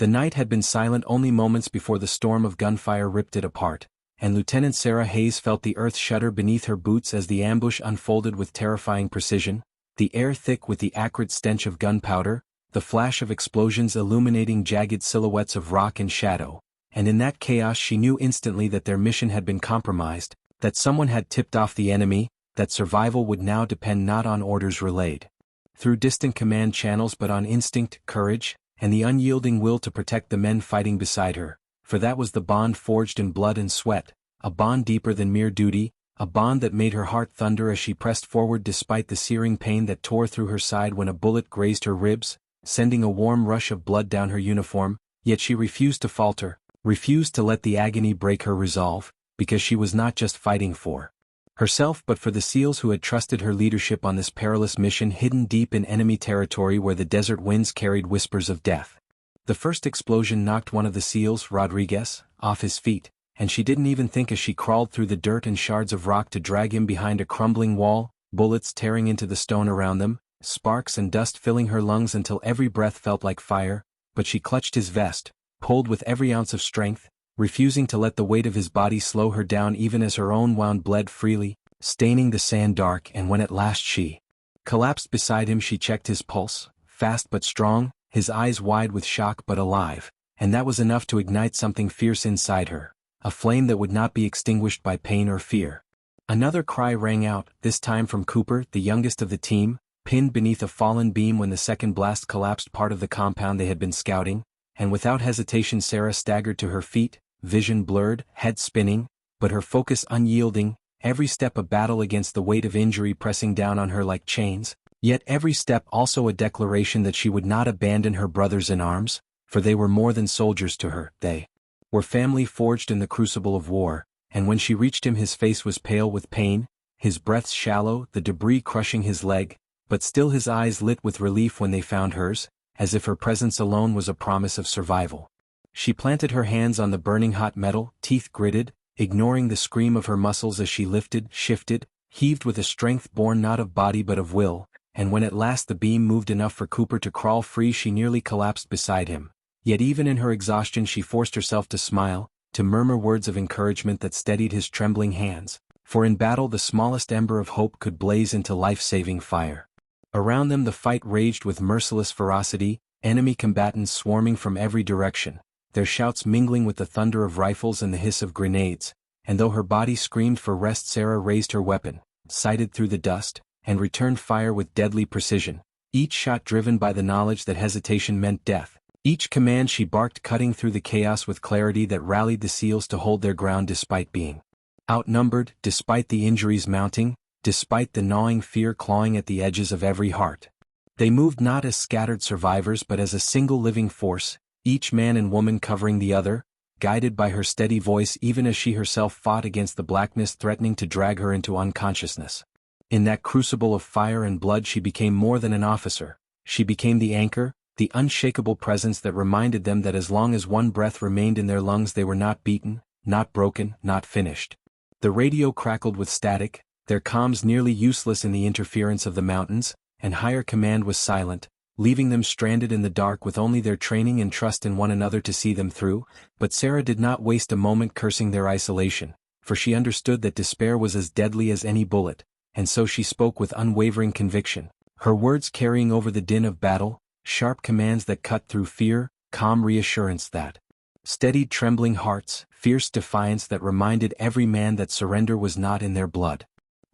The night had been silent only moments before the storm of gunfire ripped it apart, and Lieutenant Sarah Hayes felt the earth shudder beneath her boots as the ambush unfolded with terrifying precision, the air thick with the acrid stench of gunpowder, the flash of explosions illuminating jagged silhouettes of rock and shadow, and in that chaos she knew instantly that their mission had been compromised, that someone had tipped off the enemy, that survival would now depend not on orders relayed through distant command channels but on instinct, courage, and the unyielding will to protect the men fighting beside her, for that was the bond forged in blood and sweat, a bond deeper than mere duty, a bond that made her heart thunder as she pressed forward despite the searing pain that tore through her side when a bullet grazed her ribs, sending a warm rush of blood down her uniform, yet she refused to falter, refused to let the agony break her resolve, because she was not just fighting for herself but for the SEALs who had trusted her leadership on this perilous mission hidden deep in enemy territory where the desert winds carried whispers of death. The first explosion knocked one of the SEALs, Rodriguez, off his feet, and she didn't even think as she crawled through the dirt and shards of rock to drag him behind a crumbling wall, bullets tearing into the stone around them, sparks and dust filling her lungs until every breath felt like fire, but she clutched his vest, pulled with every ounce of strength, refusing to let the weight of his body slow her down even as her own wound bled freely, staining the sand dark. And when at last she collapsed beside him, she checked his pulse, fast but strong, his eyes wide with shock but alive, and that was enough to ignite something fierce inside her, a flame that would not be extinguished by pain or fear. Another cry rang out, this time from Cooper, the youngest of the team, pinned beneath a fallen beam when the second blast collapsed part of the compound they had been scouting, and without hesitation Sarah staggered to her feet, vision blurred, head spinning, but her focus unyielding, every step a battle against the weight of injury pressing down on her like chains, yet every step also a declaration that she would not abandon her brothers in arms, for they were more than soldiers to her, they were family forged in the crucible of war, and when she reached him his face was pale with pain, his breath shallow, the debris crushing his leg, but still his eyes lit with relief when they found hers, as if her presence alone was a promise of survival. She planted her hands on the burning hot metal, teeth gritted, ignoring the scream of her muscles as she lifted, shifted, heaved with a strength born not of body but of will, and when at last the beam moved enough for Cooper to crawl free she nearly collapsed beside him. Yet even in her exhaustion she forced herself to smile, to murmur words of encouragement that steadied his trembling hands, for in battle the smallest ember of hope could blaze into life-saving fire. Around them the fight raged with merciless ferocity, enemy combatants swarming from every direction, their shouts mingling with the thunder of rifles and the hiss of grenades, and though her body screamed for rest Sarah raised her weapon, sighted through the dust, and returned fire with deadly precision, each shot driven by the knowledge that hesitation meant death, each command she barked cutting through the chaos with clarity that rallied the SEALs to hold their ground despite being outnumbered, despite the injuries mounting, despite the gnawing fear clawing at the edges of every heart. They moved not as scattered survivors but as a single living force, each man and woman covering the other, guided by her steady voice even as she herself fought against the blackness threatening to drag her into unconsciousness. In that crucible of fire and blood she became more than an officer, she became the anchor, the unshakable presence that reminded them that as long as one breath remained in their lungs they were not beaten, not broken, not finished. The radio crackled with static, their comms nearly useless in the interference of the mountains, and higher command was silent, leaving them stranded in the dark with only their training and trust in one another to see them through. But Sarah did not waste a moment cursing their isolation, for she understood that despair was as deadly as any bullet, and so she spoke with unwavering conviction, her words carrying over the din of battle, sharp commands that cut through fear, calm reassurance that steadied trembling hearts, fierce defiance that reminded every man that surrender was not in their blood.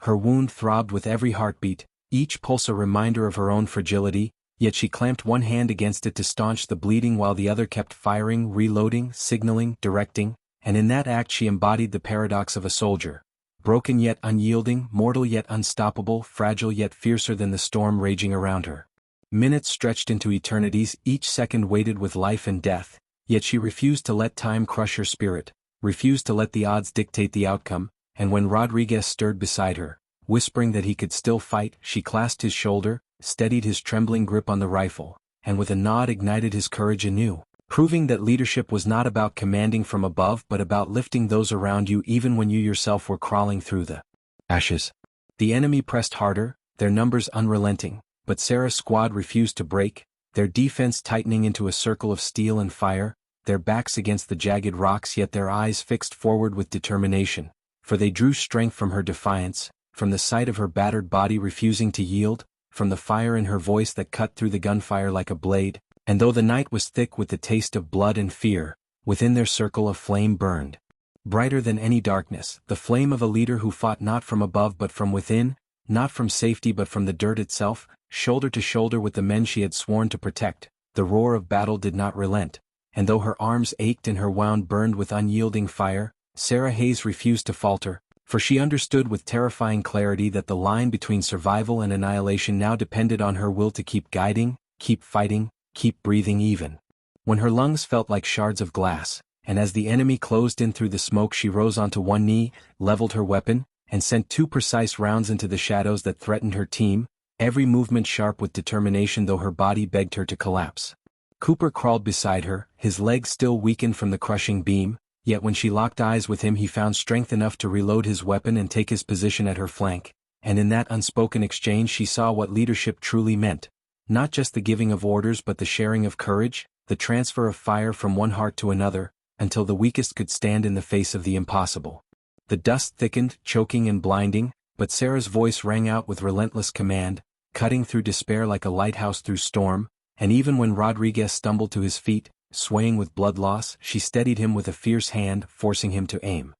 Her wound throbbed with every heartbeat, each pulse a reminder of her own fragility, yet she clamped one hand against it to staunch the bleeding while the other kept firing, reloading, signaling, directing, and in that act she embodied the paradox of a soldier, broken yet unyielding, mortal yet unstoppable, fragile yet fiercer than the storm raging around her. Minutes stretched into eternities, each second weighted with life and death, yet she refused to let time crush her spirit, refused to let the odds dictate the outcome, and when Rodriguez stirred beside her, whispering that he could still fight, she clasped his shoulder, steadied his trembling grip on the rifle, and with a nod ignited his courage anew, proving that leadership was not about commanding from above but about lifting those around you even when you yourself were crawling through the ashes. The enemy pressed harder, their numbers unrelenting, but Sarah's squad refused to break, their defense tightening into a circle of steel and fire, their backs against the jagged rocks yet their eyes fixed forward with determination, for they drew strength from her defiance, from the sight of her battered body refusing to yield, from the fire in her voice that cut through the gunfire like a blade, and though the night was thick with the taste of blood and fear, within their circle a flame burned. Brighter than any darkness, the flame of a leader who fought not from above but from within, not from safety but from the dirt itself, shoulder to shoulder with the men she had sworn to protect. The roar of battle did not relent, and though her arms ached and her wound burned with unyielding fire, Sarah Hayes refused to falter, for she understood with terrifying clarity that the line between survival and annihilation now depended on her will to keep guiding, keep fighting, keep breathing even. When her lungs felt like shards of glass, and as the enemy closed in through the smoke she rose onto one knee, leveled her weapon, and sent 2 precise rounds into the shadows that threatened her team, every movement sharp with determination though her body begged her to collapse. Cooper crawled beside her, his legs still weakened from the crushing beam, yet when she locked eyes with him he found strength enough to reload his weapon and take his position at her flank, and in that unspoken exchange she saw what leadership truly meant. Not just the giving of orders but the sharing of courage, the transfer of fire from one heart to another, until the weakest could stand in the face of the impossible. The dust thickened, choking and blinding, but Sarah's voice rang out with relentless command, cutting through despair like a lighthouse through storm, and even when Rodriguez stumbled to his feet, swaying with blood loss, she steadied him with a fierce hand, forcing him to aim.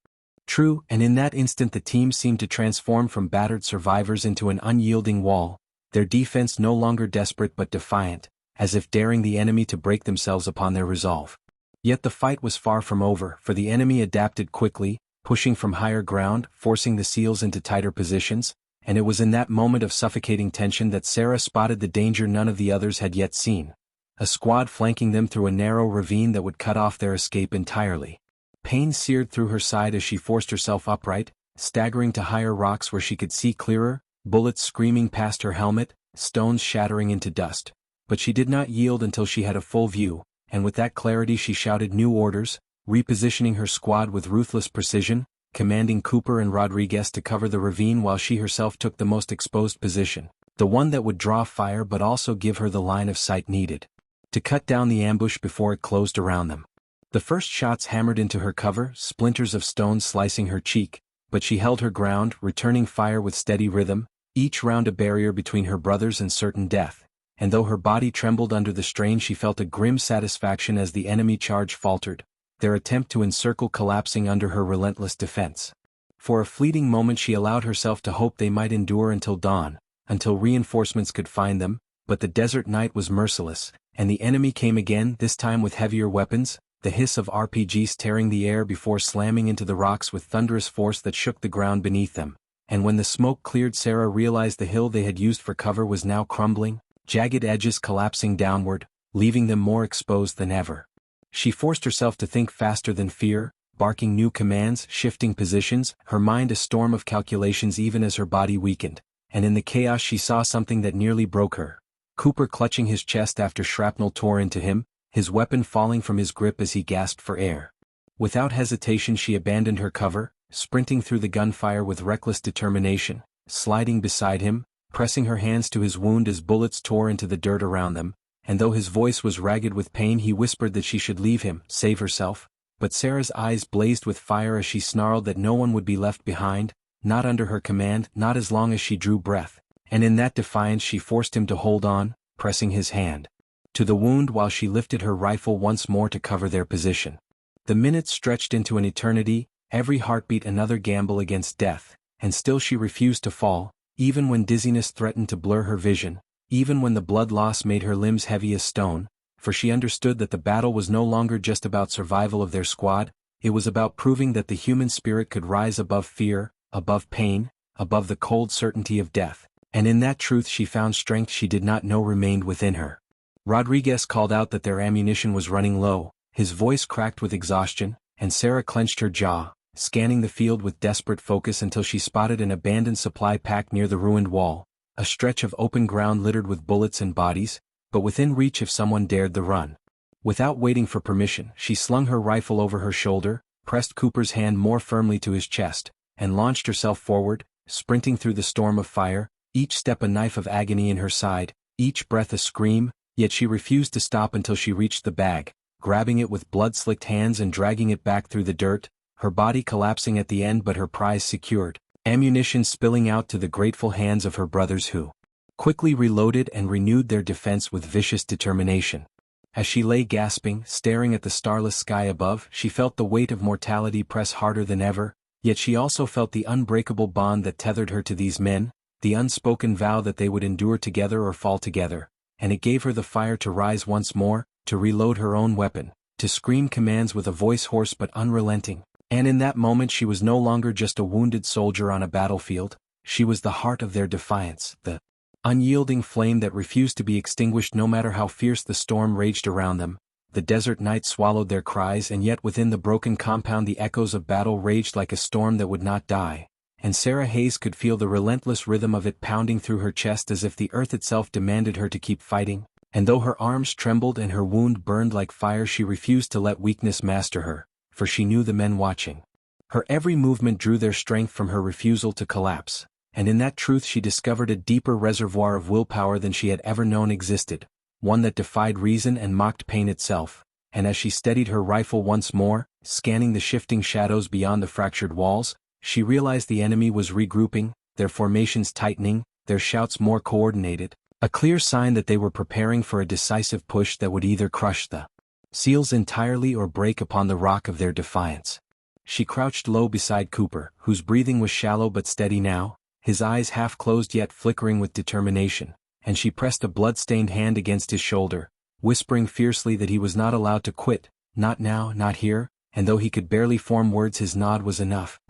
True, and in that instant the team seemed to transform from battered survivors into an unyielding wall, their defense no longer desperate but defiant, as if daring the enemy to break themselves upon their resolve. Yet the fight was far from over, for the enemy adapted quickly, pushing from higher ground, forcing the SEALs into tighter positions, and it was in that moment of suffocating tension that Sarah spotted the danger none of the others had yet seen. A squad flanking them through a narrow ravine that would cut off their escape entirely. Pain seared through her side as she forced herself upright, staggering to higher rocks where she could see clearer, bullets screaming past her helmet, stones shattering into dust. But she did not yield until she had a full view, and with that clarity she shouted new orders, repositioning her squad with ruthless precision, commanding Cooper and Rodriguez to cover the ravine while she herself took the most exposed position, the one that would draw fire but also give her the line of sight needed to cut down the ambush before it closed around them. The first shots hammered into her cover, splinters of stone slicing her cheek, but she held her ground, returning fire with steady rhythm, each round a barrier between her brothers and certain death, and though her body trembled under the strain she felt a grim satisfaction as the enemy charge faltered, their attempt to encircle collapsing under her relentless defense. For a fleeting moment she allowed herself to hope they might endure until dawn, until reinforcements could find them, but the desert night was merciless, and the enemy came again, this time with heavier weapons, the hiss of RPGs tearing the air before slamming into the rocks with thunderous force that shook the ground beneath them, and when the smoke cleared Sarah realized the hill they had used for cover was now crumbling, jagged edges collapsing downward, leaving them more exposed than ever. She forced herself to think faster than fear, barking new commands, shifting positions, her mind a storm of calculations even as her body weakened, and in the chaos she saw something that nearly broke her. Cooper clutching his chest after shrapnel tore into him, his weapon falling from his grip as he gasped for air. Without hesitation she abandoned her cover, sprinting through the gunfire with reckless determination, sliding beside him, pressing her hands to his wound as bullets tore into the dirt around them, and though his voice was ragged with pain he whispered that she should leave him, save herself, but Sarah's eyes blazed with fire as she snarled that no one would be left behind, not under her command, not as long as she drew breath, and in that defiance she forced him to hold on, pressing his hand to the wound while she lifted her rifle once more to cover their position. The minutes stretched into an eternity, every heartbeat another gamble against death, and still she refused to fall, even when dizziness threatened to blur her vision, even when the blood loss made her limbs heavy as stone, for she understood that the battle was no longer just about survival of their squad, it was about proving that the human spirit could rise above fear, above pain, above the cold certainty of death, and in that truth she found strength she did not know remained within her. Rodriguez called out that their ammunition was running low, his voice cracked with exhaustion, and Sarah clenched her jaw, scanning the field with desperate focus until she spotted an abandoned supply pack near the ruined wall, a stretch of open ground littered with bullets and bodies, but within reach if someone dared the run. Without waiting for permission, she slung her rifle over her shoulder, pressed Cooper's hand more firmly to his chest, and launched herself forward, sprinting through the storm of fire, each step a knife of agony in her side, each breath a scream, Yet she refused to stop until she reached the bag, grabbing it with blood-slicked hands and dragging it back through the dirt, her body collapsing at the end but her prize secured, ammunition spilling out to the grateful hands of her brothers who quickly reloaded and renewed their defense with vicious determination. As she lay gasping, staring at the starless sky above, she felt the weight of mortality press harder than ever, yet she also felt the unbreakable bond that tethered her to these men, the unspoken vow that they would endure together or fall together, and it gave her the fire to rise once more, to reload her own weapon, to scream commands with a voice hoarse but unrelenting. And in that moment she was no longer just a wounded soldier on a battlefield, she was the heart of their defiance, the unyielding flame that refused to be extinguished no matter how fierce the storm raged around them. The desert night swallowed their cries, and yet within the broken compound the echoes of battle raged like a storm that would not die, and Sarah Hayes could feel the relentless rhythm of it pounding through her chest as if the earth itself demanded her to keep fighting, and though her arms trembled and her wound burned like fire she refused to let weakness master her, for she knew the men watching. Her every movement drew their strength from her refusal to collapse, and in that truth she discovered a deeper reservoir of willpower than she had ever known existed, one that defied reason and mocked pain itself. And as she steadied her rifle once more, scanning the shifting shadows beyond the fractured walls, she realized the enemy was regrouping, their formations tightening, their shouts more coordinated, a clear sign that they were preparing for a decisive push that would either crush the SEALs entirely or break upon the rock of their defiance. She crouched low beside Cooper, whose breathing was shallow but steady now, his eyes half closed yet flickering with determination, and she pressed a blood-stained hand against his shoulder, whispering fiercely that he was not allowed to quit, not now, not here, and though he could barely form words his nod was enough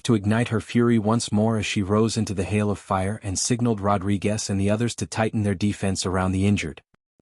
to ignite her fury once more as she rose into the hail of fire and signaled Rodriguez and the others to tighten their defense around the injured.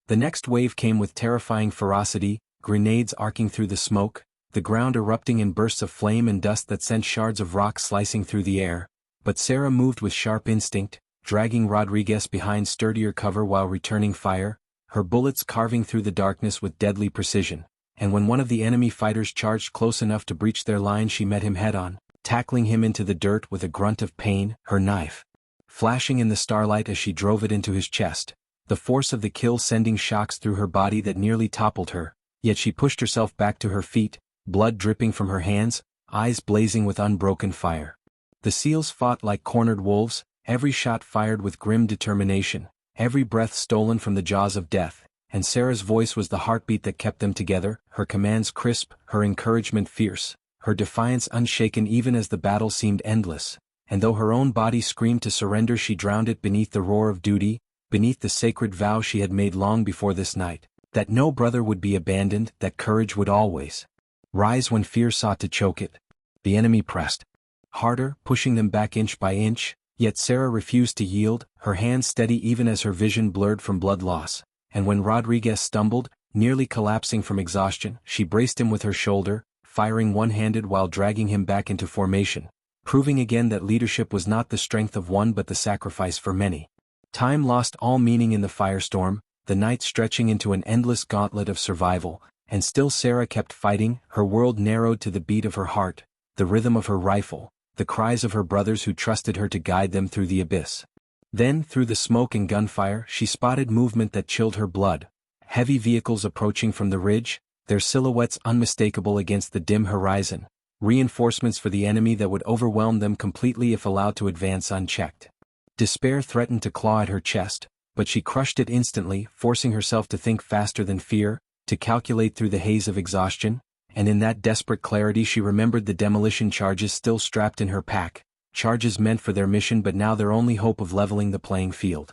The next wave came with terrifying ferocity, grenades arcing through the smoke, the ground erupting in bursts of flame and dust that sent shards of rock slicing through the air, but Sarah moved with sharp instinct, dragging Rodriguez behind sturdier cover while returning fire, her bullets carving through the darkness with deadly precision, and when one of the enemy fighters charged close enough to breach their line she met him head-on, tackling him into the dirt with a grunt of pain, her knife flashing in the starlight as she drove it into his chest, the force of the kill sending shocks through her body that nearly toppled her, yet she pushed herself back to her feet, blood dripping from her hands, eyes blazing with unbroken fire. The SEALs fought like cornered wolves, every shot fired with grim determination, every breath stolen from the jaws of death, and Sarah's voice was the heartbeat that kept them together, her commands crisp, her encouragement fierce, her defiance unshaken even as the battle seemed endless, and though her own body screamed to surrender she drowned it beneath the roar of duty, beneath the sacred vow she had made long before this night, that no brother would be abandoned, that courage would always rise when fear sought to choke it. The enemy pressed harder, pushing them back inch by inch, yet Sarah refused to yield, her hands steady even as her vision blurred from blood loss, and when Rodriguez stumbled, nearly collapsing from exhaustion, she braced him with her shoulder, firing one-handed while dragging him back into formation, proving again that leadership was not the strength of one but the sacrifice for many. Time lost all meaning in the firestorm, the night stretching into an endless gauntlet of survival, and still Sarah kept fighting, her world narrowed to the beat of her heart, the rhythm of her rifle, the cries of her brothers who trusted her to guide them through the abyss. Then, through the smoke and gunfire, she spotted movement that chilled her blood, heavy vehicles approaching from the ridge, their silhouettes unmistakable against the dim horizon, reinforcements for the enemy that would overwhelm them completely if allowed to advance unchecked. Despair threatened to claw at her chest, but she crushed it instantly, forcing herself to think faster than fear, to calculate through the haze of exhaustion, and in that desperate clarity she remembered the demolition charges still strapped in her pack, charges meant for their mission but now their only hope of leveling the playing field.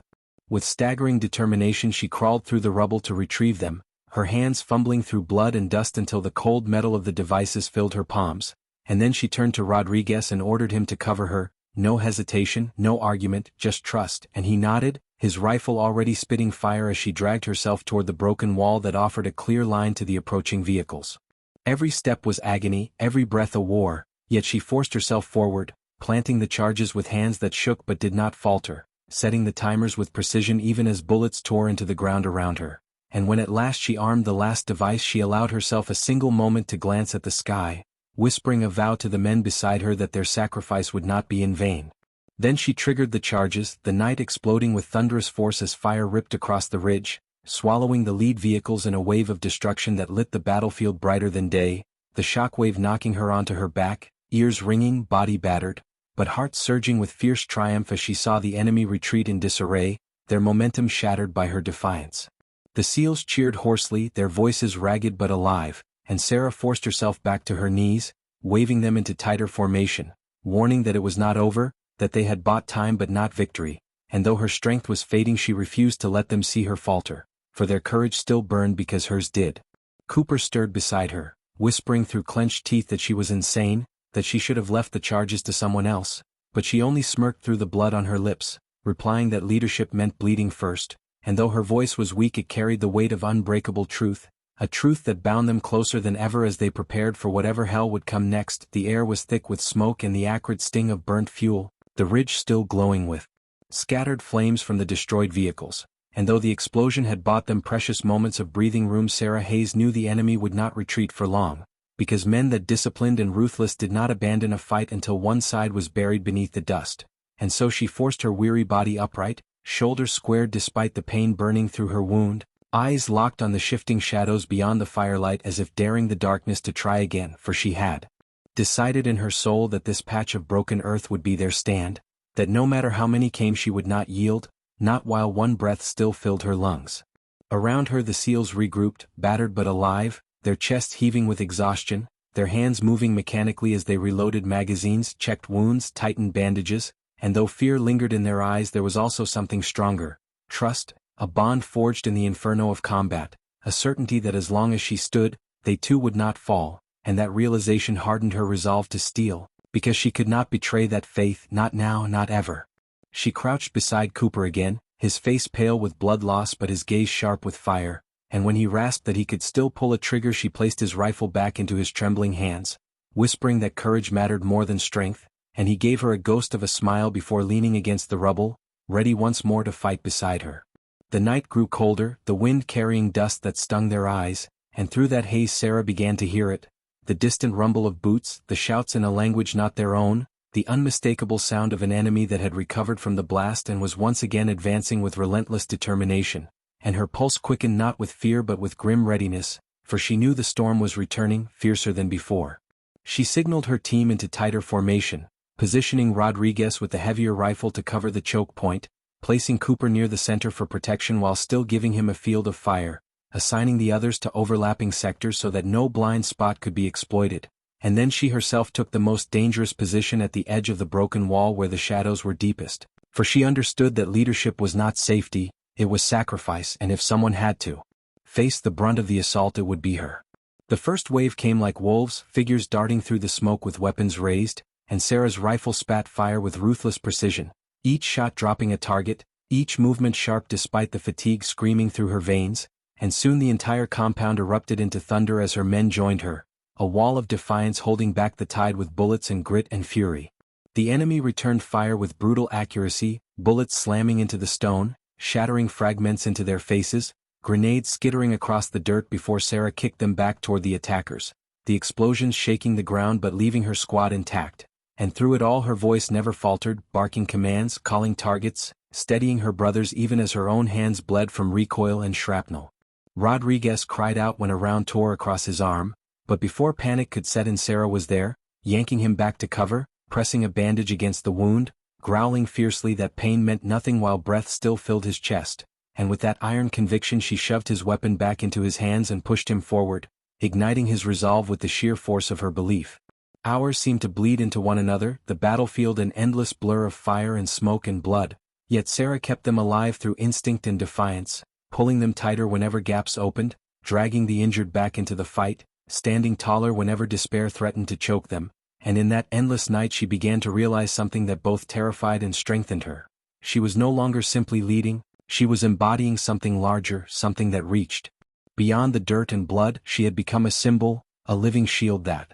With staggering determination she crawled through the rubble to retrieve them, her hands fumbling through blood and dust until the cold metal of the devices filled her palms, and then she turned to Rodriguez and ordered him to cover her, no hesitation, no argument, just trust, and he nodded, his rifle already spitting fire as she dragged herself toward the broken wall that offered a clear line to the approaching vehicles. Every step was agony, every breath a war, yet she forced herself forward, planting the charges with hands that shook but did not falter, setting the timers with precision even as bullets tore into the ground around her. And when at last she armed the last device she allowed herself a single moment to glance at the sky, whispering a vow to the men beside her that their sacrifice would not be in vain. Then she triggered the charges, the night exploding with thunderous force as fire ripped across the ridge, swallowing the lead vehicles in a wave of destruction that lit the battlefield brighter than day, the shockwave knocking her onto her back, ears ringing, body battered, but heart surging with fierce triumph as she saw the enemy retreat in disarray, their momentum shattered by her defiance. The SEALs cheered hoarsely, their voices ragged but alive, and Sarah forced herself back to her knees, waving them into tighter formation, warning that it was not over, that they had bought time but not victory, and though her strength was fading she refused to let them see her falter, for their courage still burned because hers did. Cooper stirred beside her, whispering through clenched teeth that she was insane, that she should have left the charges to someone else, but she only smirked through the blood on her lips, replying that leadership meant bleeding first, and though her voice was weak it carried the weight of unbreakable truth, a truth that bound them closer than ever as they prepared for whatever hell would come next. The air was thick with smoke and the acrid sting of burnt fuel, the ridge still glowing with scattered flames from the destroyed vehicles, and though the explosion had bought them precious moments of breathing room, Sarah Hayes knew the enemy would not retreat for long, because men that disciplined and ruthless did not abandon a fight until one side was buried beneath the dust, and so she forced her weary body upright, shoulders squared despite the pain burning through her wound, eyes locked on the shifting shadows beyond the firelight as if daring the darkness to try again, for she had decided in her soul that this patch of broken earth would be their stand, that no matter how many came she would not yield, not while one breath still filled her lungs. Around her the SEALs regrouped, battered but alive, their chests heaving with exhaustion, their hands moving mechanically as they reloaded magazines, checked wounds, tightened bandages, and though fear lingered in their eyes there was also something stronger, trust, a bond forged in the inferno of combat, a certainty that as long as she stood, they too would not fall, and that realization hardened her resolve to steal, because she could not betray that faith, not now, not ever. She crouched beside Cooper again, his face pale with blood loss but his gaze sharp with fire, and when he rasped that he could still pull a trigger she placed his rifle back into his trembling hands, whispering that courage mattered more than strength, and he gave her a ghost of a smile before leaning against the rubble, ready once more to fight beside her. The night grew colder, the wind carrying dust that stung their eyes, and through that haze Sarah began to hear it, the distant rumble of boots, the shouts in a language not their own, the unmistakable sound of an enemy that had recovered from the blast and was once again advancing with relentless determination, and her pulse quickened not with fear but with grim readiness, for she knew the storm was returning, fiercer than before. She signaled her team into tighter formation, positioning Rodriguez with the heavier rifle to cover the choke point, placing Cooper near the center for protection while still giving him a field of fire, assigning the others to overlapping sectors so that no blind spot could be exploited, and then she herself took the most dangerous position at the edge of the broken wall where the shadows were deepest, for she understood that leadership was not safety, it was sacrifice, and if someone had to face the brunt of the assault it would be her. The first wave came like wolves, figures darting through the smoke with weapons raised, and Sarah's rifle spat fire with ruthless precision, each shot dropping a target, each movement sharp despite the fatigue screaming through her veins, and soon the entire compound erupted into thunder as her men joined her, a wall of defiance holding back the tide with bullets and grit and fury. The enemy returned fire with brutal accuracy, bullets slamming into the stone, shattering fragments into their faces, grenades skittering across the dirt before Sarah kicked them back toward the attackers, the explosions shaking the ground but leaving her squad intact. And through it all her voice never faltered, barking commands, calling targets, steadying her brothers even as her own hands bled from recoil and shrapnel. Rodriguez cried out when a round tore across his arm, but before panic could set in Sarah was there, yanking him back to cover, pressing a bandage against the wound, growling fiercely that pain meant nothing while breath still filled his chest, and with that iron conviction she shoved his weapon back into his hands and pushed him forward, igniting his resolve with the sheer force of her belief. Hours seemed to bleed into one another, the battlefield an endless blur of fire and smoke and blood, yet Sarah kept them alive through instinct and defiance, pulling them tighter whenever gaps opened, dragging the injured back into the fight, standing taller whenever despair threatened to choke them, and in that endless night she began to realize something that both terrified and strengthened her. She was no longer simply leading, she was embodying something larger, something that reached beyond the dirt and blood. She had become a symbol, a living shield that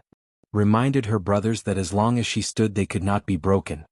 reminded her brothers that as long as she stood they could not be broken.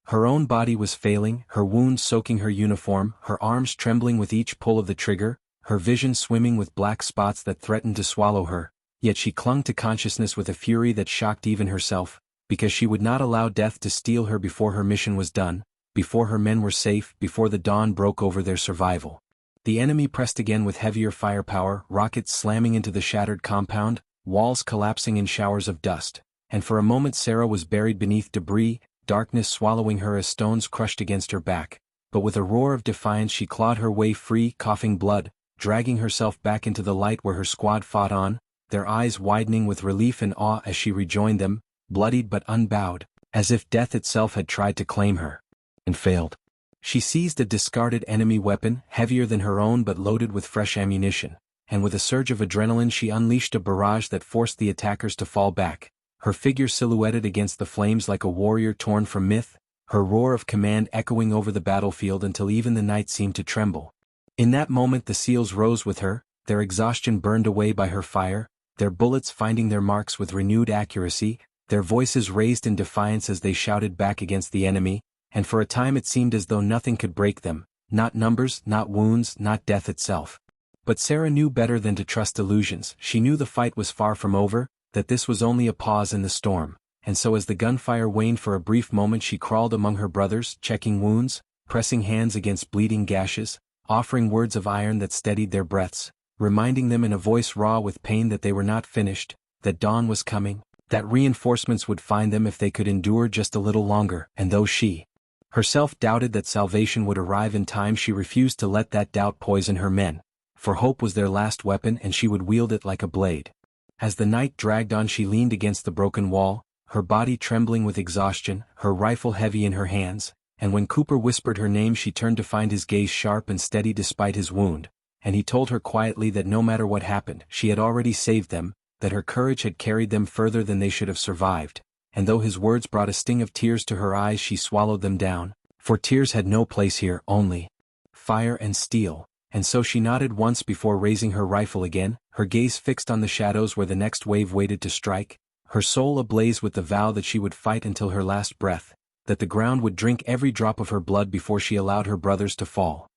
Her own body was failing, her wounds soaking her uniform, her arms trembling with each pull of the trigger, her vision swimming with black spots that threatened to swallow her, yet she clung to consciousness with a fury that shocked even herself, because she would not allow death to steal her before her mission was done, before her men were safe, before the dawn broke over their survival. The enemy pressed again with heavier firepower, rockets slamming into the shattered compound, walls collapsing in showers of dust, and for a moment Sarah was buried beneath debris, darkness swallowing her as stones crushed against her back. But with a roar of defiance she clawed her way free, coughing blood, dragging herself back into the light where her squad fought on, their eyes widening with relief and awe as she rejoined them, bloodied but unbowed, as if death itself had tried to claim her. And failed. She seized a discarded enemy weapon, heavier than her own but loaded with fresh ammunition, and with a surge of adrenaline she unleashed a barrage that forced the attackers to fall back, her figure silhouetted against the flames like a warrior torn from myth, her roar of command echoing over the battlefield until even the night seemed to tremble. In that moment the SEALs rose with her, their exhaustion burned away by her fire, their bullets finding their marks with renewed accuracy, their voices raised in defiance as they shouted back against the enemy, and for a time it seemed as though nothing could break them, not numbers, not wounds, not death itself. But Sarah knew better than to trust illusions. She knew the fight was far from over, that this was only a pause in the storm. And so as the gunfire waned for a brief moment she crawled among her brothers, checking wounds, pressing hands against bleeding gashes, offering words of iron that steadied their breaths, reminding them in a voice raw with pain that they were not finished, that dawn was coming, that reinforcements would find them if they could endure just a little longer. And though she herself doubted that salvation would arrive in time, she refused to let that doubt poison her men, for hope was their last weapon and she would wield it like a blade. As the night dragged on she leaned against the broken wall, her body trembling with exhaustion, her rifle heavy in her hands, and when Cooper whispered her name she turned to find his gaze sharp and steady despite his wound, and he told her quietly that no matter what happened, she had already saved them, that her courage had carried them further than they should have survived, and though his words brought a sting of tears to her eyes she swallowed them down, for tears had no place here, only fire and steel, and so she nodded once before raising her rifle again, her gaze fixed on the shadows where the next wave waited to strike, her soul ablaze with the vow that she would fight until her last breath, that the ground would drink every drop of her blood before she allowed her brothers to fall.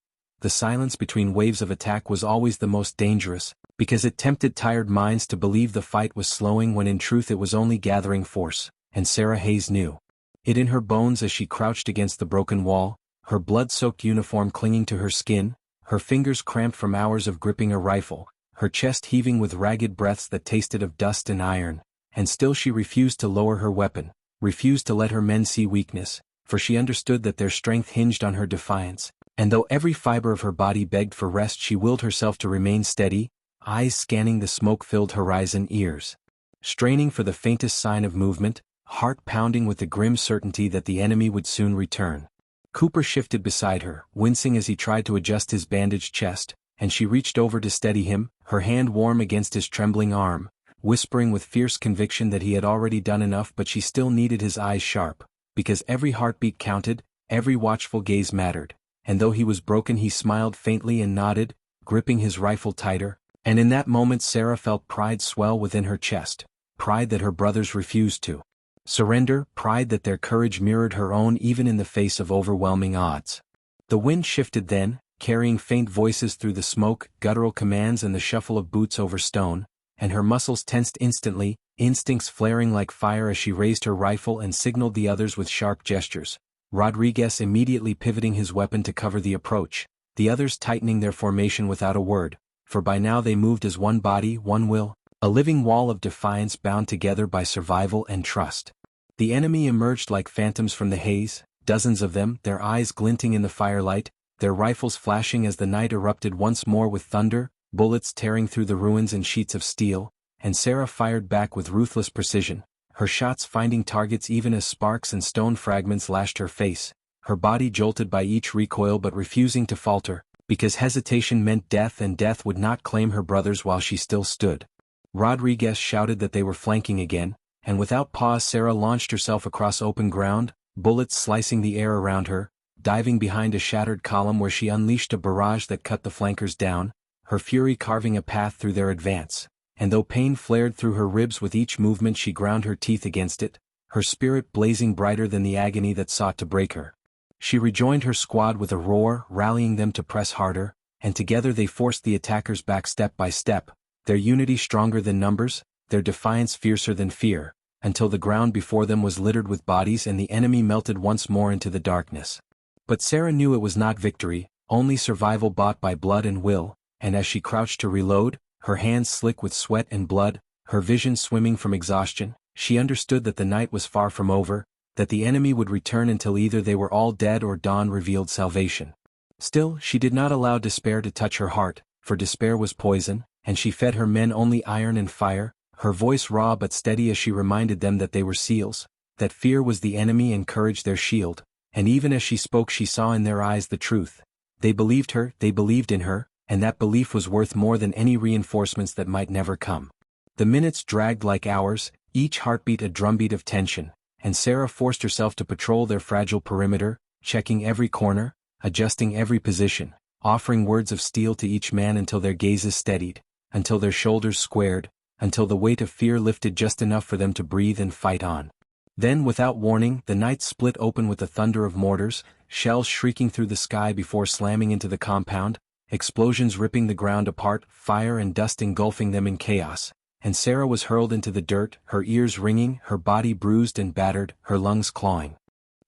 The silence between waves of attack was always the most dangerous, because it tempted tired minds to believe the fight was slowing when in truth it was only gathering force, and Sarah Hayes knew it in her bones as she crouched against the broken wall, her blood-soaked uniform clinging to her skin, her fingers cramped from hours of gripping a rifle, her chest heaving with ragged breaths that tasted of dust and iron. And still she refused to lower her weapon, refused to let her men see weakness, for she understood that their strength hinged on her defiance, and though every fiber of her body begged for rest she willed herself to remain steady, eyes scanning the smoke-filled horizon, ears straining for the faintest sign of movement, heart pounding with the grim certainty that the enemy would soon return. Cooper shifted beside her, wincing as he tried to adjust his bandaged chest, and she reached over to steady him, her hand warm against his trembling arm, whispering with fierce conviction that he had already done enough, but she still needed his eyes sharp, because every heartbeat counted, every watchful gaze mattered, and though he was broken he smiled faintly and nodded, gripping his rifle tighter, and in that moment Sarah felt pride swell within her chest, pride that her brothers refused to surrender, pride that their courage mirrored her own even in the face of overwhelming odds. The wind shifted then, carrying faint voices through the smoke, guttural commands and the shuffle of boots over stone, and her muscles tensed instantly, instincts flaring like fire as she raised her rifle and signaled the others with sharp gestures, Rodriguez immediately pivoting his weapon to cover the approach, the others tightening their formation without a word, for by now they moved as one body, one will, a living wall of defiance bound together by survival and trust. The enemy emerged like phantoms from the haze, dozens of them, their eyes glinting in the firelight, their rifles flashing as the night erupted once more with thunder, bullets tearing through the ruins in sheets of steel, and Sarah fired back with ruthless precision, her shots finding targets even as sparks and stone fragments lashed her face, her body jolted by each recoil but refusing to falter, because hesitation meant death and death would not claim her brothers while she still stood. Rodriguez shouted that they were flanking again, and without pause Sarah launched herself across open ground, bullets slicing the air around her, diving behind a shattered column where she unleashed a barrage that cut the flankers down, her fury carving a path through their advance, and though pain flared through her ribs with each movement she ground her teeth against it, her spirit blazing brighter than the agony that sought to break her. She rejoined her squad with a roar, rallying them to press harder, and together they forced the attackers back step by step, their unity stronger than numbers, their defiance fiercer than fear, until the ground before them was littered with bodies and the enemy melted once more into the darkness. But Sarah knew it was not victory, only survival bought by blood and will, and as she crouched to reload, her hands slick with sweat and blood, her vision swimming from exhaustion, she understood that the night was far from over, that the enemy would return until either they were all dead or dawn revealed salvation. Still, she did not allow despair to touch her heart, for despair was poison, and she fed her men only iron and fire, her voice raw but steady as she reminded them that they were seals, that fear was the enemy and courage their shield, and even as she spoke she saw in their eyes the truth. They believed her, they believed in her, and that belief was worth more than any reinforcements that might never come. The minutes dragged like hours, each heartbeat a drumbeat of tension, and Sarah forced herself to patrol their fragile perimeter, checking every corner, adjusting every position, offering words of steel to each man until their gazes steadied, until their shoulders squared, until the weight of fear lifted just enough for them to breathe and fight on. Then, without warning, the night split open with the thunder of mortars, shells shrieking through the sky before slamming into the compound, explosions ripping the ground apart, fire and dust engulfing them in chaos, and Sarah was hurled into the dirt, her ears ringing, her body bruised and battered, her lungs clawing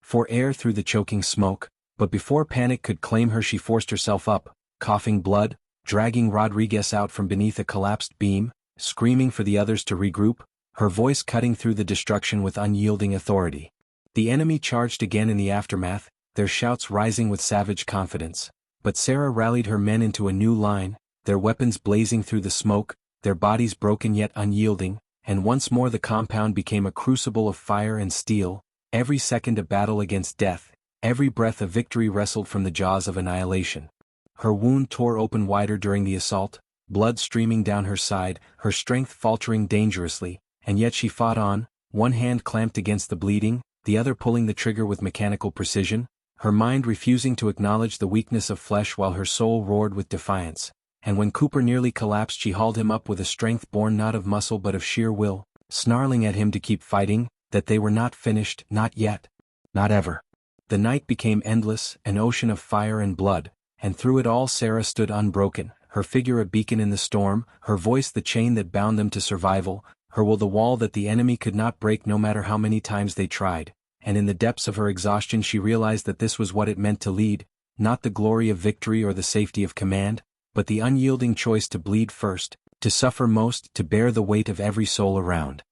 for air through the choking smoke. But before panic could claim her she forced herself up, coughing blood, dragging Rodriguez out from beneath a collapsed beam, screaming for the others to regroup, her voice cutting through the destruction with unyielding authority. The enemy charged again in the aftermath, their shouts rising with savage confidence. But Sarah rallied her men into a new line, their weapons blazing through the smoke, their bodies broken yet unyielding, and once more the compound became a crucible of fire and steel, every second a battle against death, every breath a victory wrestled from the jaws of annihilation. Her wound tore open wider during the assault, blood streaming down her side, her strength faltering dangerously, and yet she fought on, one hand clamped against the bleeding, the other pulling the trigger with mechanical precision, her mind refusing to acknowledge the weakness of flesh while her soul roared with defiance. And when Cooper nearly collapsed she hauled him up with a strength born not of muscle but of sheer will, snarling at him to keep fighting, that they were not finished, not yet, not ever. The night became endless, an ocean of fire and blood, and through it all Sarah stood unbroken, her figure a beacon in the storm, her voice the chain that bound them to survival, her will the wall that the enemy could not break no matter how many times they tried. And in the depths of her exhaustion she realized that this was what it meant to lead, not the glory of victory or the safety of command, but the unyielding choice to bleed first, to suffer most, to bear the weight of every soul around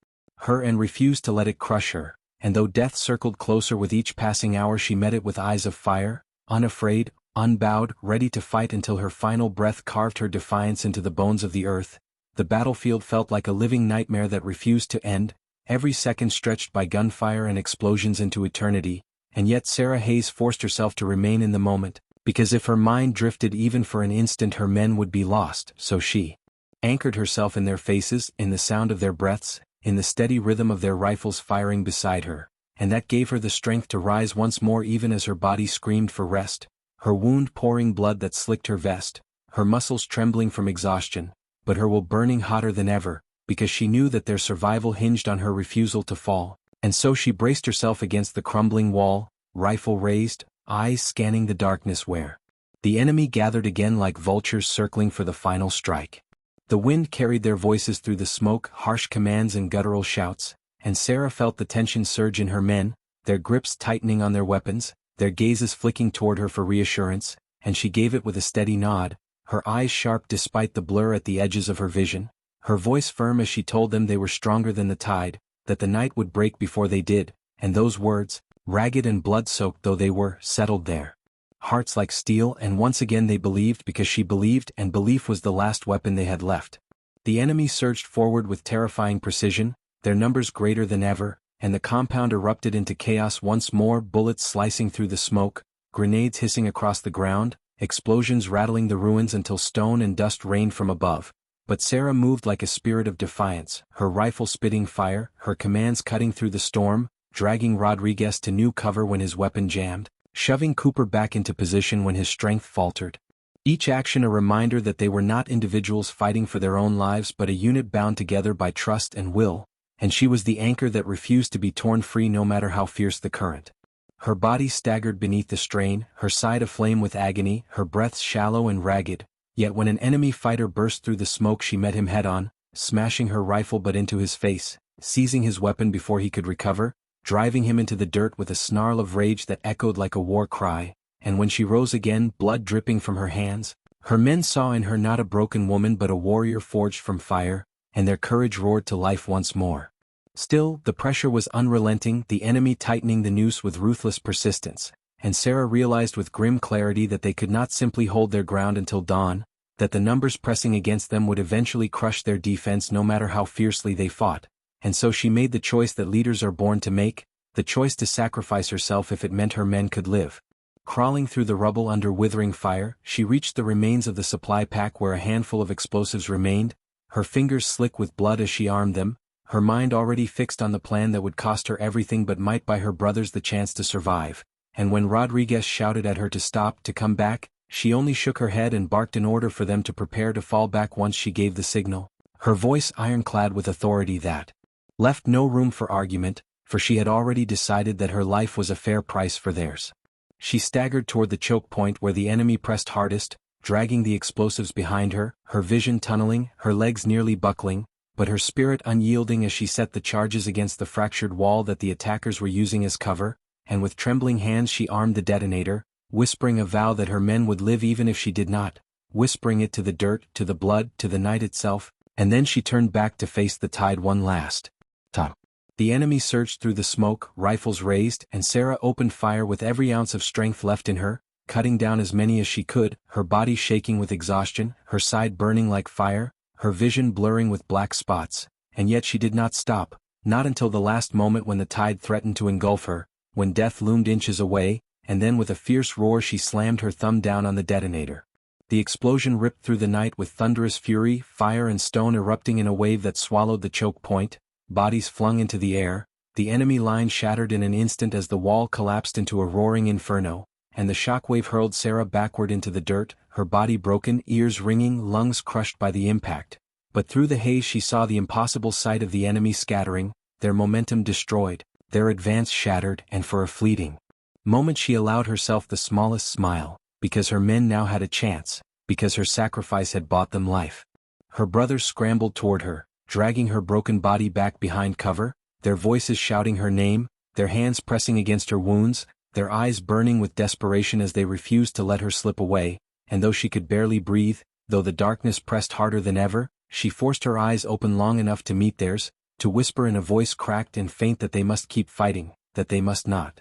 her and refuse to let it crush her. And though death circled closer with each passing hour she met it with eyes of fire, unafraid, unbowed, ready to fight until her final breath carved her defiance into the bones of the earth. The battlefield felt like a living nightmare that refused to end, every second stretched by gunfire and explosions into eternity, and yet Sarah Hayes forced herself to remain in the moment, because if her mind drifted even for an instant her men would be lost, so she anchored herself in their faces, in the sound of their breaths, in the steady rhythm of their rifles firing beside her, and that gave her the strength to rise once more even as her body screamed for rest, her wound pouring blood that slicked her vest, her muscles trembling from exhaustion, but her will burning hotter than ever, because she knew that their survival hinged on her refusal to fall, and so she braced herself against the crumbling wall, rifle raised, eyes scanning the darkness where the enemy gathered again like vultures circling for the final strike. The wind carried their voices through the smoke, harsh commands and guttural shouts, and Sarah felt the tension surge in her men, their grips tightening on their weapons, their gazes flicking toward her for reassurance, and she gave it with a steady nod, her eyes sharp despite the blur at the edges of her vision, her voice firm as she told them they were stronger than the tide, that the night would break before they did, and those words, ragged and blood-soaked though they were, settled their hearts like steel, and once again they believed because she believed, and belief was the last weapon they had left. The enemy surged forward with terrifying precision, their numbers greater than ever, and the compound erupted into chaos once more, bullets slicing through the smoke, grenades hissing across the ground, explosions rattling the ruins until stone and dust rained from above. But Sarah moved like a spirit of defiance, her rifle spitting fire, her commands cutting through the storm, dragging Rodriguez to new cover when his weapon jammed, shoving Cooper back into position when his strength faltered. Each action a reminder that they were not individuals fighting for their own lives but a unit bound together by trust and will, and she was the anchor that refused to be torn free no matter how fierce the current. Her body staggered beneath the strain, her side aflame with agony, her breaths shallow and ragged, yet when an enemy fighter burst through the smoke she met him head-on, smashing her rifle butt into his face, seizing his weapon before he could recover, driving him into the dirt with a snarl of rage that echoed like a war cry, and when she rose again, blood dripping from her hands, her men saw in her not a broken woman but a warrior forged from fire, and their courage roared to life once more. Still, the pressure was unrelenting, the enemy tightening the noose with ruthless persistence, and Sarah realized with grim clarity that they could not simply hold their ground until dawn, that the numbers pressing against them would eventually crush their defense no matter how fiercely they fought, and so she made the choice that leaders are born to make, the choice to sacrifice herself if it meant her men could live. Crawling through the rubble under withering fire, she reached the remains of the supply pack where a handful of explosives remained, her fingers slick with blood as she armed them, her mind already fixed on the plan that would cost her everything but might buy her brothers the chance to survive. And when Rodriguez shouted at her to stop, to come back, she only shook her head and barked an order for them to prepare to fall back once she gave the signal, her voice ironclad with authority that left no room for argument, for she had already decided that her life was a fair price for theirs. She staggered toward the choke point where the enemy pressed hardest, dragging the explosives behind her, her vision tunneling, her legs nearly buckling, but her spirit unyielding as she set the charges against the fractured wall that the attackers were using as cover, and with trembling hands she armed the detonator, whispering a vow that her men would live even if she did not, whispering it to the dirt, to the blood, to the night itself, and then she turned back to face the tide one last time. The enemy surged through the smoke, rifles raised, and Sarah opened fire with every ounce of strength left in her, cutting down as many as she could, her body shaking with exhaustion, her side burning like fire, her vision blurring with black spots, and yet she did not stop, not until the last moment when the tide threatened to engulf her, when death loomed inches away, and then with a fierce roar she slammed her thumb down on the detonator. The explosion ripped through the night with thunderous fury, fire and stone erupting in a wave that swallowed the choke point, bodies flung into the air, the enemy line shattered in an instant as the wall collapsed into a roaring inferno, and the shockwave hurled Sarah backward into the dirt, her body broken, ears ringing, lungs crushed by the impact. But through the haze she saw the impossible sight of the enemy scattering, their momentum destroyed, their advance shattered, and for a fleeting moment she allowed herself the smallest smile, because her men now had a chance, because her sacrifice had bought them life. Her brothers scrambled toward her, dragging her broken body back behind cover, their voices shouting her name, their hands pressing against her wounds, their eyes burning with desperation as they refused to let her slip away, and though she could barely breathe, though the darkness pressed harder than ever, she forced her eyes open long enough to meet theirs, to whisper in a voice cracked and faint that they must keep fighting, that they must not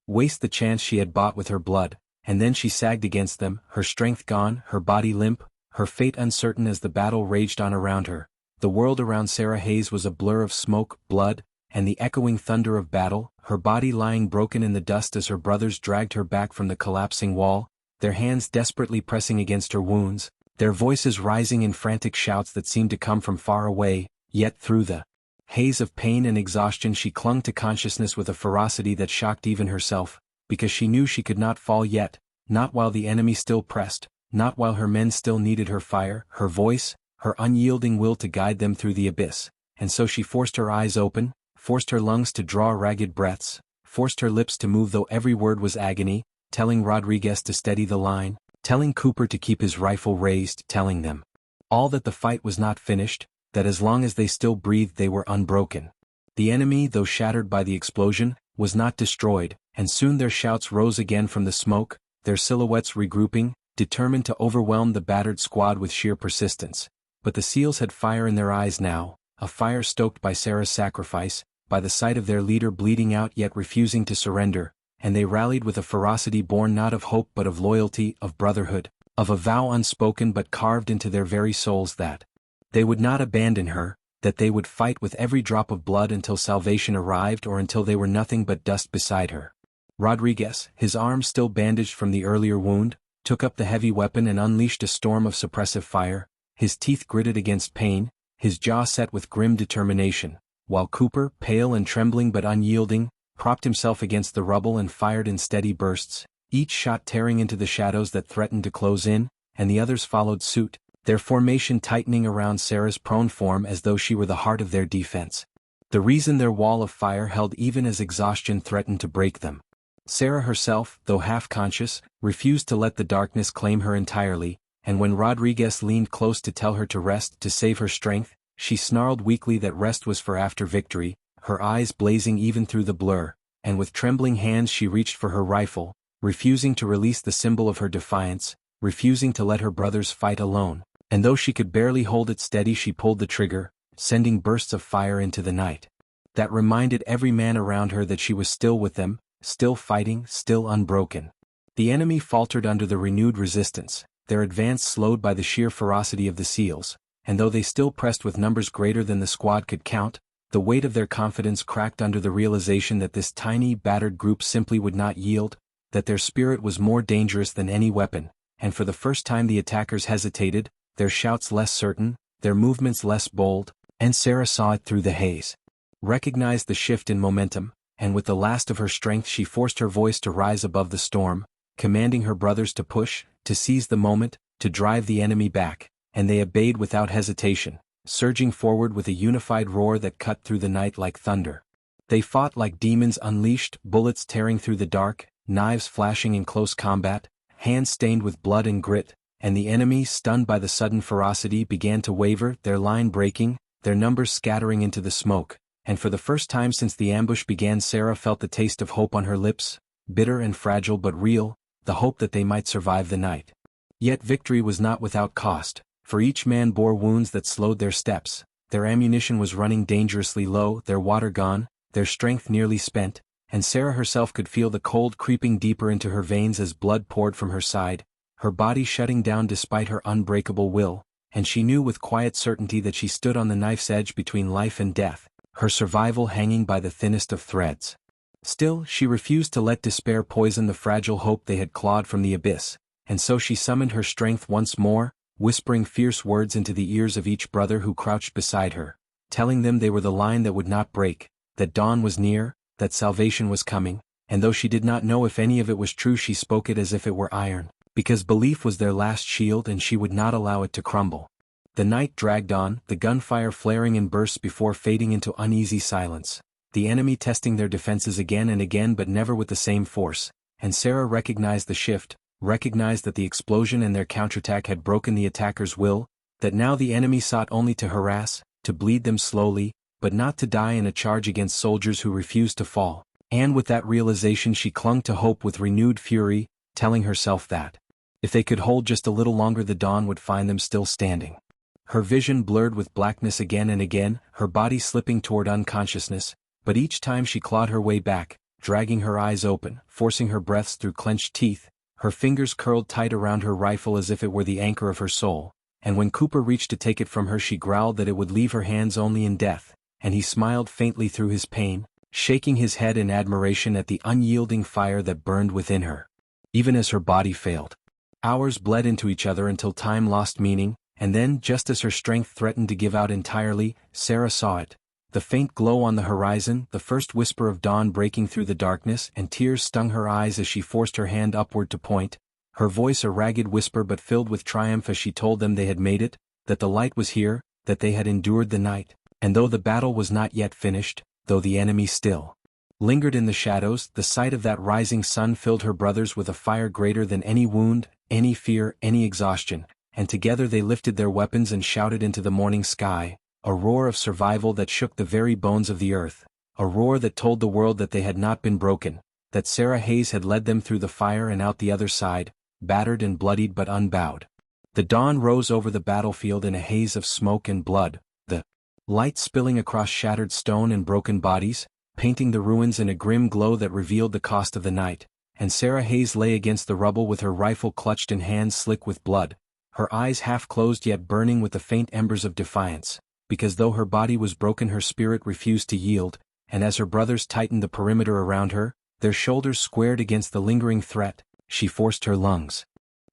waste the chance she had bought with her blood, and then she sagged against them, her strength gone, her body limp, her fate uncertain as the battle raged on around her. The world around Sarah Hayes was a blur of smoke, blood, and the echoing thunder of battle, her body lying broken in the dust as her brothers dragged her back from the collapsing wall, their hands desperately pressing against her wounds, their voices rising in frantic shouts that seemed to come from far away, yet through the haze of pain and exhaustion she clung to consciousness with a ferocity that shocked even herself, because she knew she could not fall yet, not while the enemy still pressed, not while her men still needed her fire, her voice, her unyielding will to guide them through the abyss, and so she forced her eyes open, forced her lungs to draw ragged breaths, forced her lips to move though every word was agony, telling Rodriguez to steady the line, telling Cooper to keep his rifle raised, telling them all that the fight was not finished, that as long as they still breathed they were unbroken. The enemy, though shattered by the explosion, was not destroyed, and soon their shouts rose again from the smoke, their silhouettes regrouping, determined to overwhelm the battered squad with sheer persistence. But the SEALs had fire in their eyes now, a fire stoked by Sarah's sacrifice, by the sight of their leader bleeding out yet refusing to surrender, and they rallied with a ferocity born not of hope but of loyalty, of brotherhood, of a vow unspoken but carved into their very souls that they would not abandon her, that they would fight with every drop of blood until salvation arrived or until they were nothing but dust beside her. Rodriguez, his arm still bandaged from the earlier wound, took up the heavy weapon and unleashed a storm of suppressive fire, his teeth gritted against pain, his jaw set with grim determination, while Cooper, pale and trembling but unyielding, propped himself against the rubble and fired in steady bursts, each shot tearing into the shadows that threatened to close in, and the others followed suit, their formation tightening around Sarah's prone form as though she were the heart of their defense. The reason their wall of fire held even as exhaustion threatened to break them. Sarah herself, though half-conscious, refused to let the darkness claim her entirely, and when Rodriguez leaned close to tell her to rest, to save her strength, she snarled weakly that rest was for after victory, her eyes blazing even through the blur, and with trembling hands she reached for her rifle, refusing to release the symbol of her defiance, refusing to let her brothers fight alone, and though she could barely hold it steady she pulled the trigger, sending bursts of fire into the night. That reminded every man around her that she was still with them, still fighting, still unbroken. The enemy faltered under the renewed resistance, their advance slowed by the sheer ferocity of the SEALs, and though they still pressed with numbers greater than the squad could count, the weight of their confidence cracked under the realization that this tiny, battered group simply would not yield, that their spirit was more dangerous than any weapon, and for the first time the attackers hesitated, their shouts less certain, their movements less bold, and Sarah saw it through the haze. Recognized the shift in momentum, and with the last of her strength she forced her voice to rise above the storm, commanding her brothers to push, to seize the moment, to drive the enemy back, and they obeyed without hesitation, surging forward with a unified roar that cut through the night like thunder. They fought like demons unleashed, bullets tearing through the dark, knives flashing in close combat, hands stained with blood and grit, and the enemy, stunned by the sudden ferocity, began to waver, their line breaking, their numbers scattering into the smoke. And for the first time since the ambush began Sarah felt the taste of hope on her lips, bitter and fragile but real, the hope that they might survive the night. Yet victory was not without cost, for each man bore wounds that slowed their steps, their ammunition was running dangerously low, their water gone, their strength nearly spent, and Sarah herself could feel the cold creeping deeper into her veins as blood poured from her side, her body shutting down despite her unbreakable will, and she knew with quiet certainty that she stood on the knife's edge between life and death, her survival hanging by the thinnest of threads. Still, she refused to let despair poison the fragile hope they had clawed from the abyss, and so she summoned her strength once more, whispering fierce words into the ears of each brother who crouched beside her, telling them they were the line that would not break, that dawn was near, that salvation was coming, and though she did not know if any of it was true she spoke it as if it were iron, because belief was their last shield and she would not allow it to crumble. The night dragged on, the gunfire flaring in bursts before fading into uneasy silence, the enemy testing their defenses again and again but never with the same force, and Sarah recognized the shift, recognized that the explosion and their counterattack had broken the attackers' will, that now the enemy sought only to harass, to bleed them slowly, but not to die in a charge against soldiers who refused to fall, and with that realization she clung to hope with renewed fury, telling herself that, if they could hold just a little longer the dawn would find them still standing. Her vision blurred with blackness again and again, her body slipping toward unconsciousness, but each time she clawed her way back, dragging her eyes open, forcing her breaths through clenched teeth, her fingers curled tight around her rifle as if it were the anchor of her soul, and when Cooper reached to take it from her she growled that it would leave her hands only in death, and he smiled faintly through his pain, shaking his head in admiration at the unyielding fire that burned within her. Even as her body failed. Hours bled into each other until time lost meaning, and then, just as her strength threatened to give out entirely, Sarah saw it. The faint glow on the horizon, the first whisper of dawn breaking through the darkness, and tears stung her eyes as she forced her hand upward to point, her voice a ragged whisper but filled with triumph as she told them they had made it, that the light was here, that they had endured the night, and though the battle was not yet finished, though the enemy still lingered in the shadows, the sight of that rising sun filled her brothers with a fire greater than any wound, any fear, any exhaustion, and together they lifted their weapons and shouted into the morning sky, a roar of survival that shook the very bones of the earth, a roar that told the world that they had not been broken, that Sarah Hayes had led them through the fire and out the other side, battered and bloodied but unbowed. The dawn rose over the battlefield in a haze of smoke and blood, the light spilling across shattered stone and broken bodies, painting the ruins in a grim glow that revealed the cost of the night, and Sarah Hayes lay against the rubble with her rifle clutched in hands slick with blood, her eyes half closed yet burning with the faint embers of defiance, because though her body was broken her spirit refused to yield, and as her brothers tightened the perimeter around her, their shoulders squared against the lingering threat, she forced her lungs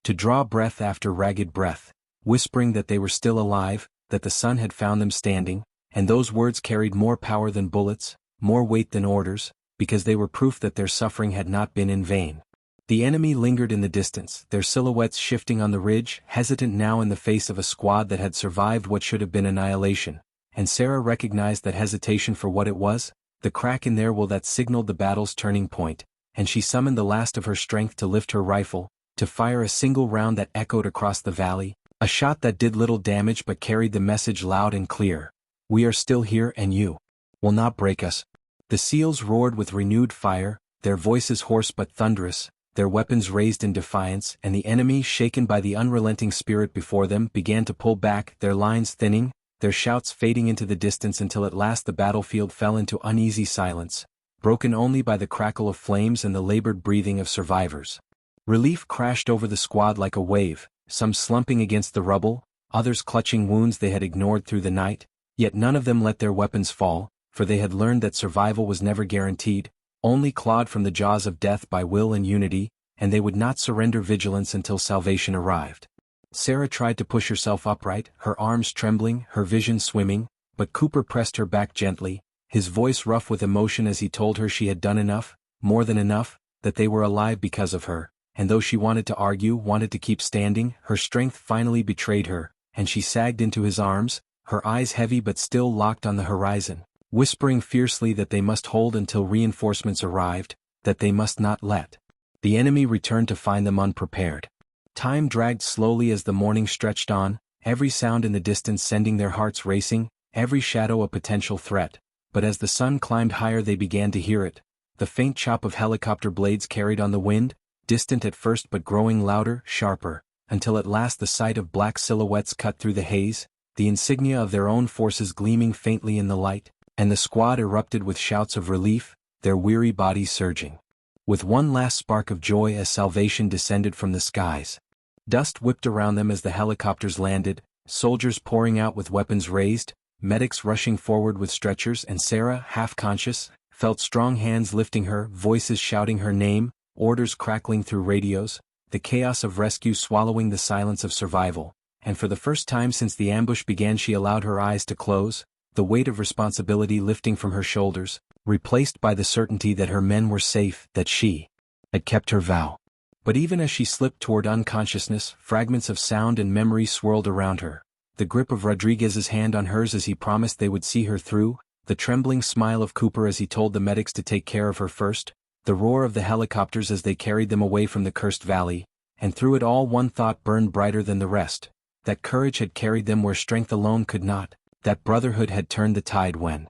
to draw breath after ragged breath, whispering that they were still alive, that the sun had found them standing, and those words carried more power than bullets, more weight than orders, because they were proof that their suffering had not been in vain. The enemy lingered in the distance, their silhouettes shifting on the ridge, hesitant now in the face of a squad that had survived what should have been annihilation, and Sarah recognized that hesitation for what it was, the crack in their will that signaled the battle's turning point, and she summoned the last of her strength to lift her rifle, to fire a single round that echoed across the valley, a shot that did little damage but carried the message loud and clear. We are still here and you will not break us. The SEALs roared with renewed fire, their voices hoarse but thunderous, their weapons raised in defiance, and the enemy, shaken by the unrelenting spirit before them, began to pull back, their lines thinning, their shouts fading into the distance until at last the battlefield fell into uneasy silence, broken only by the crackle of flames and the labored breathing of survivors. Relief crashed over the squad like a wave, some slumping against the rubble, others clutching wounds they had ignored through the night, yet none of them let their weapons fall, for they had learned that survival was never guaranteed, only clawed from the jaws of death by will and unity, and they would not surrender vigilance until salvation arrived. Sarah tried to push herself upright, her arms trembling, her vision swimming, but Cooper pressed her back gently, his voice rough with emotion as he told her she had done enough, more than enough, that they were alive because of her, and though she wanted to argue, wanted to keep standing, her strength finally betrayed her, and she sagged into his arms, her eyes heavy but still locked on the horizon, whispering fiercely that they must hold until reinforcements arrived, that they must not let the enemy return to find them unprepared. Time dragged slowly as the morning stretched on, every sound in the distance sending their hearts racing, every shadow a potential threat, but as the sun climbed higher they began to hear it, the faint chop of helicopter blades carried on the wind, distant at first but growing louder, sharper, until at last the sight of black silhouettes cut through the haze, the insignia of their own forces gleaming faintly in the light, and the squad erupted with shouts of relief, their weary bodies surging with one last spark of joy as salvation descended from the skies. Dust whipped around them as the helicopters landed, soldiers pouring out with weapons raised, medics rushing forward with stretchers, and Sarah, half-conscious, felt strong hands lifting her, voices shouting her name, orders crackling through radios, the chaos of rescue swallowing the silence of survival, and for the first time since the ambush began she allowed her eyes to close, the weight of responsibility lifting from her shoulders, replaced by the certainty that her men were safe, that she had kept her vow. But even as she slipped toward unconsciousness, fragments of sound and memory swirled around her, the grip of Rodriguez's hand on hers as he promised they would see her through, the trembling smile of Cooper as he told the medics to take care of her first, the roar of the helicopters as they carried them away from the cursed valley, and through it all one thought burned brighter than the rest, that courage had carried them where strength alone could not, that brotherhood had turned the tide when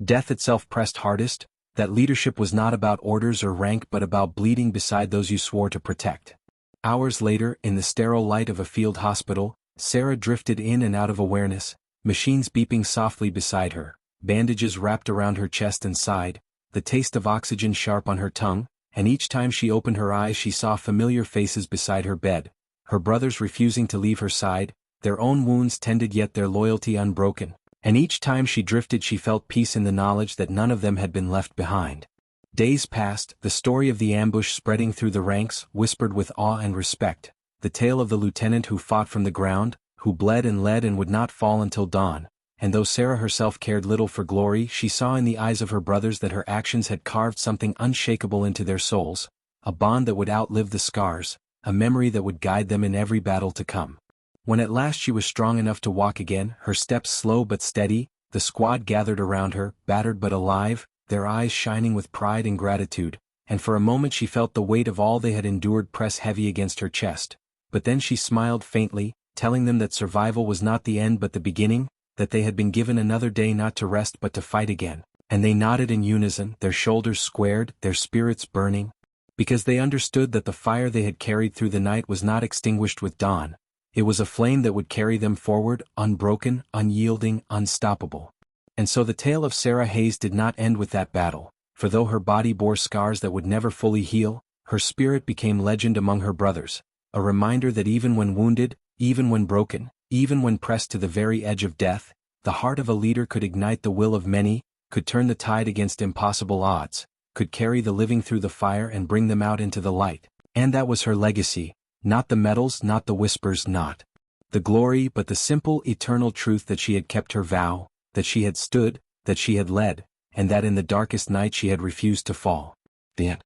death itself pressed hardest, that leadership was not about orders or rank but about bleeding beside those you swore to protect. Hours later, in the sterile light of a field hospital, Sarah drifted in and out of awareness, machines beeping softly beside her, bandages wrapped around her chest and side, the taste of oxygen sharp on her tongue, and each time she opened her eyes she saw familiar faces beside her bed, her brothers refusing to leave her side, their own wounds tended yet their loyalty unbroken. And each time she drifted she felt peace in the knowledge that none of them had been left behind. Days passed, the story of the ambush spreading through the ranks, whispered with awe and respect, the tale of the lieutenant who fought from the ground, who bled and led and would not fall until dawn, and though Sarah herself cared little for glory, she saw in the eyes of her brothers that her actions had carved something unshakable into their souls, a bond that would outlive the scars, a memory that would guide them in every battle to come. When at last she was strong enough to walk again, her steps slow but steady, the squad gathered around her, battered but alive, their eyes shining with pride and gratitude, and for a moment she felt the weight of all they had endured press heavy against her chest. But then she smiled faintly, telling them that survival was not the end but the beginning, that they had been given another day not to rest but to fight again, and they nodded in unison, their shoulders squared, their spirits burning, because they understood that the fire they had carried through the night was not extinguished with dawn. It was a flame that would carry them forward, unbroken, unyielding, unstoppable. And so the tale of Sarah Hayes did not end with that battle, for though her body bore scars that would never fully heal, her spirit became legend among her brothers, a reminder that even when wounded, even when broken, even when pressed to the very edge of death, the heart of a leader could ignite the will of many, could turn the tide against impossible odds, could carry the living through the fire and bring them out into the light. And that was her legacy. Not the medals, not the whispers, not the glory, but the simple, eternal truth that she had kept her vow, that she had stood, that she had led, and that in the darkest night she had refused to fall. The end.